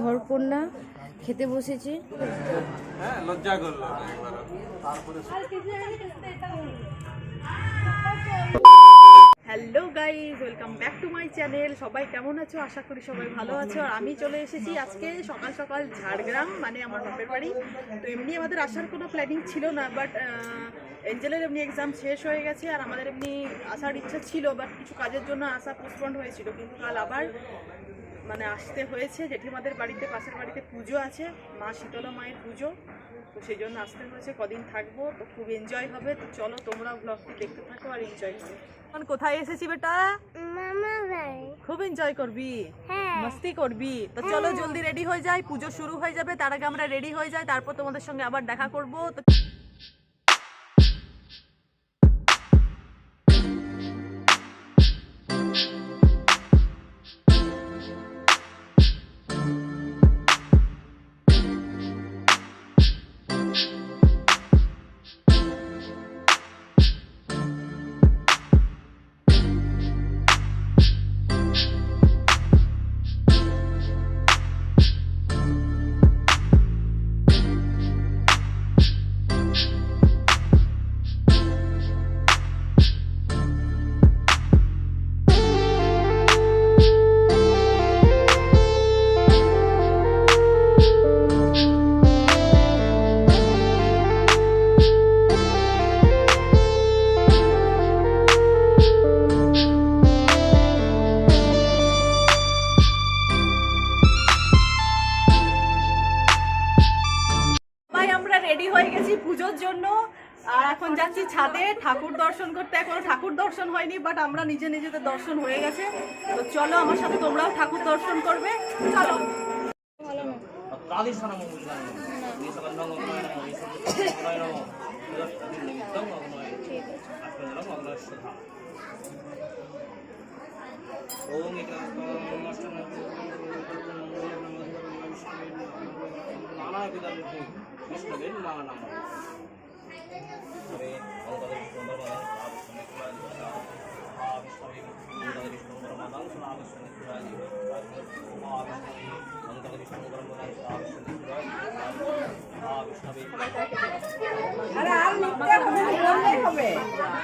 ঘরকন্যা খেতে বসেছি। হ্যাঁ, লজ্জা করলো hello guys, welcome back to my channel. সবাই কেমন আছো? আশা করি সবাই ভালো আছো। আর আমি চলে এসেছি আজকে সকাল সকাল ঝাড়গ্রাম, মানে আমার বাপের বাড়ি। তো এমনি আমাদের আসার কোনো প্ল্যানিং ছিল না, বাট এঞ্জেলের এমনি এক্সাম শেষ হয়ে গেছে আর আমাদের এমনি আসার ইচ্ছা ছিল, বাট কিছু কাজের জন্য আসা পোস্টপন্ড হয়েছিল। কিন্তু কাল আবার মানে আসতে হয়েছে। জেঠিমাদের বাড়িতে, পাশের বাড়িতে পুজো আছে, মা শীতলা মায়ের পুজো, তো সেই জন্য আসতে হয়েছে। কদিন থাকবো, তো খুব এনজয় হবে। তো চলো তোমরা ব্লগটি দেখতে থাকো আর এনজয় করো। এখন কোথায় এসেছি বেটা? মামা ভাই খুব এনজয় করবি, হ্যাঁ মস্তি করবি। তো চলো জলদি রেডি হয়ে যাই, পুজো শুরু হয়ে যাবে। তার আগে আমরা রেডি হয়ে যাই, তারপর তোমাদের সঙ্গে আবার দেখা করবো। তো আমরা রেডি হয়ে গেছি পুজোর জন্য, আর এখন যাচ্ছি ছাদে ঠাকুর দর্শন করতে। এখনো ঠাকুর দর্শন হয়নি, বাট আমরা নিজেদের দর্শন হয়ে গেছে। তো চলো আমার সাথে তোমরাও ঠাকুর দর্শন করবে, চলো।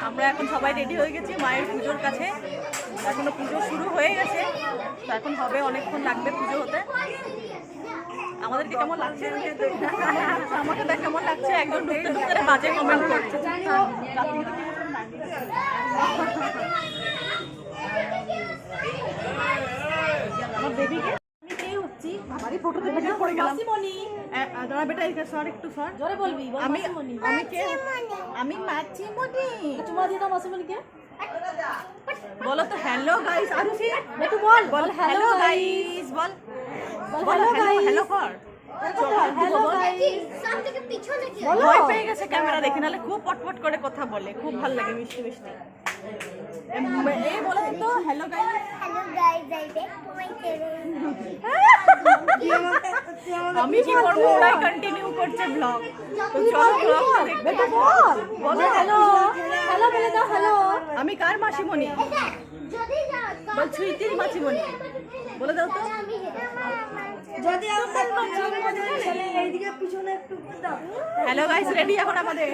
আমরা এখন সবাই রেডি হয়ে গেছি মায়ের পুজোর কাছে। এখনো পুজো শুরু হয়ে গেছে, তো এখন হবে, অনেকক্ষণ লাগবে পুজো হতে। আমাদেরকে কেমন লাগছে? আমাকে দেখ কেমন লাগছে? একজন ঢুকতে ঢুকতে বাজে কমেন্ট করছে। আমার বেবিকে আমি কে হচ্ছি? আমারই ফটোতে ভিডিও করে গেলাম। মাসিমণি, দাঁড়া বেটা, এই সর, একটু সর, জোরে বলবি। আমি কে? আমি মাসিমণি। চুমা দিয়ে দাও মাসিমণিকে। বলো তো হ্যালো গাইস। আরুষি একটু বল, বল হ্যালো গাইস, বল বল হ্যালো কর। ভয় পেয়ে গেছে ক্যামেরা দেখে, নাহলে খুব পটপট করে কথা বলে, খুব ভালো লাগে, মিষ্টি মিষ্টি। এই বলো তো hello guys. Hello guys, I back to my channel. আমি কি করব? ওরাই কন্টিনিউ করছে ব্লগ। তো চলো ব্লগটা দেখতে থাকো। বলো হ্যালো, হ্যালো বলে দাও হ্যালো। আমি কার মাসিমণি? বল সুইটির মাসিমণি, বলে দাও তো। যদি আমার ছেলে এইদিকে পিছনে একটু দাও। হ্যালো গাইস, রেডি এখন আমাদের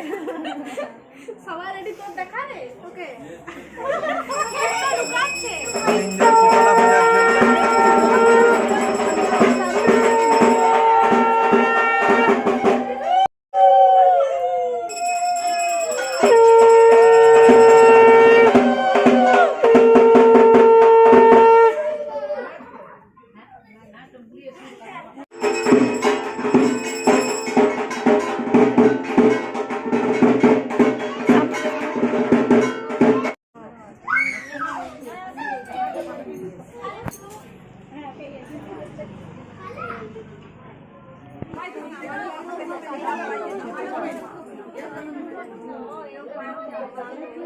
সবাই রেডি, তোর দেখা রে ওকে।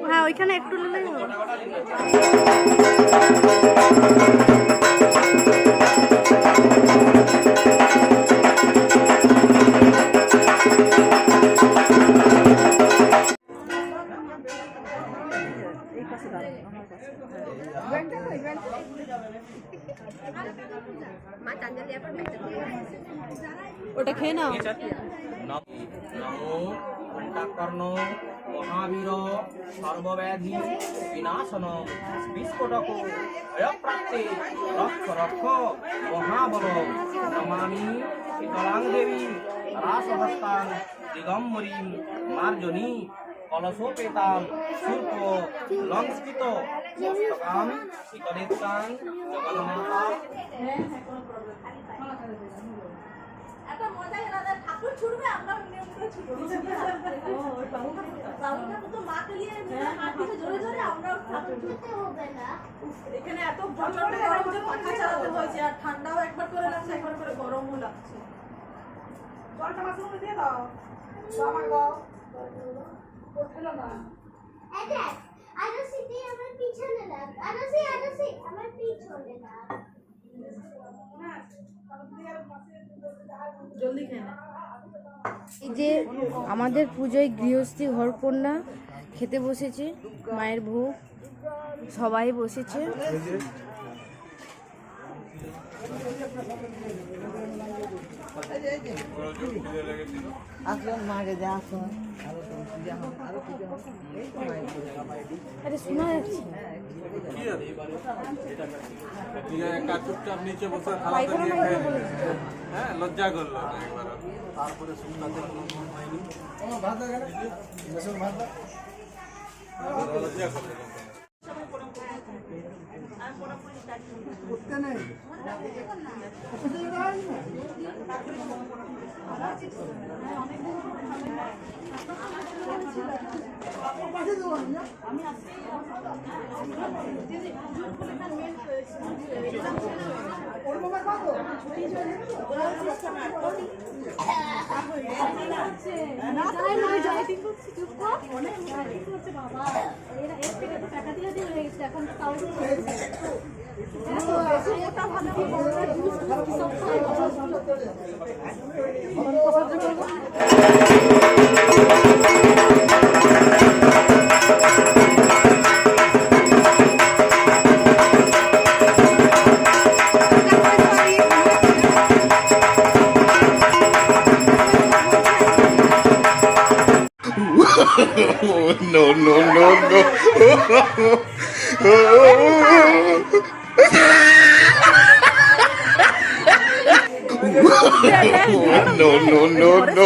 হ্যাঁ, ওইখানে একটু নিলেই হবে। মা চাঞ্জালি এখন ওটা খেয়ে নাও। নমো ঘণ্টাকর্ণ মহাবীর সর্বব্যাধি বিনাশন বিস্ফোটক ভয়প্রাপ্তে রক্ষ রক্ষ মহাবল নমামি শীতলাং দেবী রাসহস্তাং দিগম্বরীম মার্জনী কলশোপেতাম শুল্ক লংস্কৃত মস্তকাম শীতলেত্তাং জগন্মাতা। একটা মজা গেল ঠাকুর ছুটবে আমরা নিয়ম করে ছুটবো বাবু ঠাকুর তো মাকে নিয়ে হাঁটছে জোরে জোরে আমরা ঠাকুর ছুটতে হবে না। এখানে এত প্রচন্ড গরম যে পাখা চালাতে হয়েছে আর ঠান্ডাও একবার করে লাগছে একবার করে গরমও লাগছে। জলটা মাছের মধ্যে দিয়ে দাও আমার দাও ওঠেলো না। আরসি দিয়ে আমার পিছনে লাগ আরসি আমার পিছনে লাগ। জলদি খেয়ে নে। এই যে আমাদের পুজোয় গৃহস্থী ঘরকন্যা খেতে বসেছে, মায়ের ভোগ সবাই বসেছে। আরে শোনা যাচ্ছে কি আছে? ঠিক আছে, একটা চুপচাপ নিচে বসে থালাতে নিয়ে খেয়ে নিলে। হ্যাঁ, লজ্জা করলো না একবার। তারপরে শুনতে কোনো মন হয়নি। লজ্জা করলো। No, no, no, no. No, no, no, no.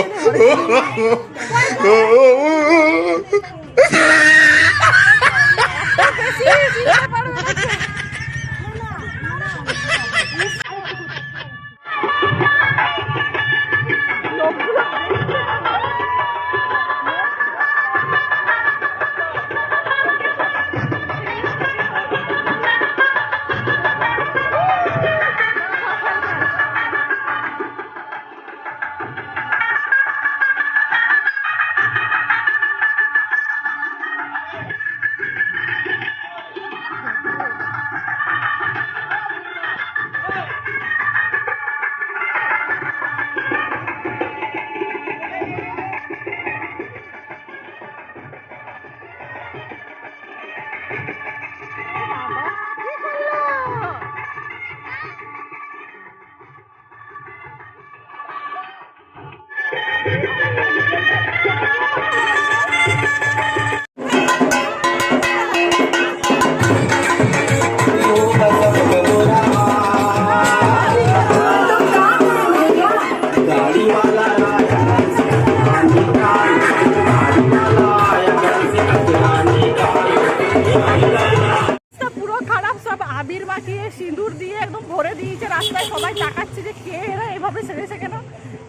পুরো খারাপ, সব আবির মাখিয়ে সিঁদুর দিয়ে একদম ভরে দিয়েছে রাস্তায়। সবাই তাকাচ্ছে যে কে এরা এভাবে সেরেছে কেন।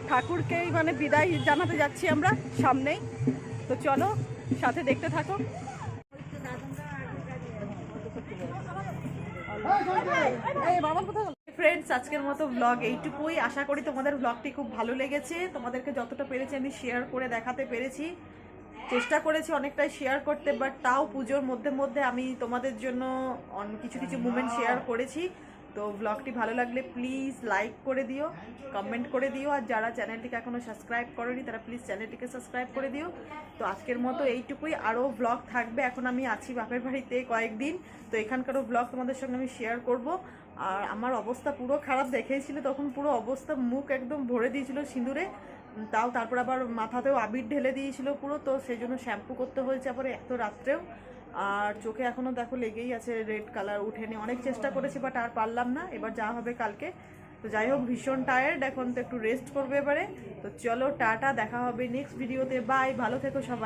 ঠাকুরকেই মানে বিদায় জানাতে যাচ্ছি আমরা সামনেই। তো চলো সাথে দেখতে থাকো। ফ্রেন্ডস, আজকের মতো ব্লগ এইটুকুই। আশা করি তোমাদের ব্লগটি খুব ভালো লেগেছে। তোমাদেরকে যতটা পেরেছি আমি শেয়ার করে দেখাতে পেরেছি। চেষ্টা করেছি অনেকটাই শেয়ার করতে, বাট তাও পুজোর মধ্যে মধ্যে আমি তোমাদের জন্য কিছু কিছু মুমেন্ট শেয়ার করেছি। তো ব্লগটি ভালো লাগলে প্লিজ লাইক করে দিও, কমেন্ট করে দিও, আর যারা চ্যানেলটিকে এখনও সাবস্ক্রাইব করেনি তারা প্লিজ চ্যানেলটিকে সাবস্ক্রাইব করে দিও। তো আজকের মতো এইটুকুই, আরও ব্লগ থাকবে। এখন আমি আছি বাপের বাড়িতে কয়েকদিন, তো এখানকারও ব্লগ তোমাদের সঙ্গে আমি শেয়ার করব। আর আমার অবস্থা পুরো খারাপ দেখেছিল তখন, পুরো অবস্থা মুখ একদম ভরে দিয়েছিল সিঁদুরে, তারপর আবার মাথাতেও আবির ঢেলে দিয়েছিল পুরো, তো সেই জন্য শ্যাম্পু করতে হয়েছে আবার এত রাত্রেও। আর চোখে এখনও দেখো লেগেই আছে রেড কালার, উঠেনি। অনেক চেষ্টা করেছি বাট আর পারলাম না, এবার যা হবে কালকে। তো যাই হোক, ভীষণ টায়ার্ড এখন, তো একটু রেস্ট করবে এবারে। তো চলো টাটা, দেখা হবে নেক্সট ভিডিওতে, বাই, ভালো থেকো সবাই।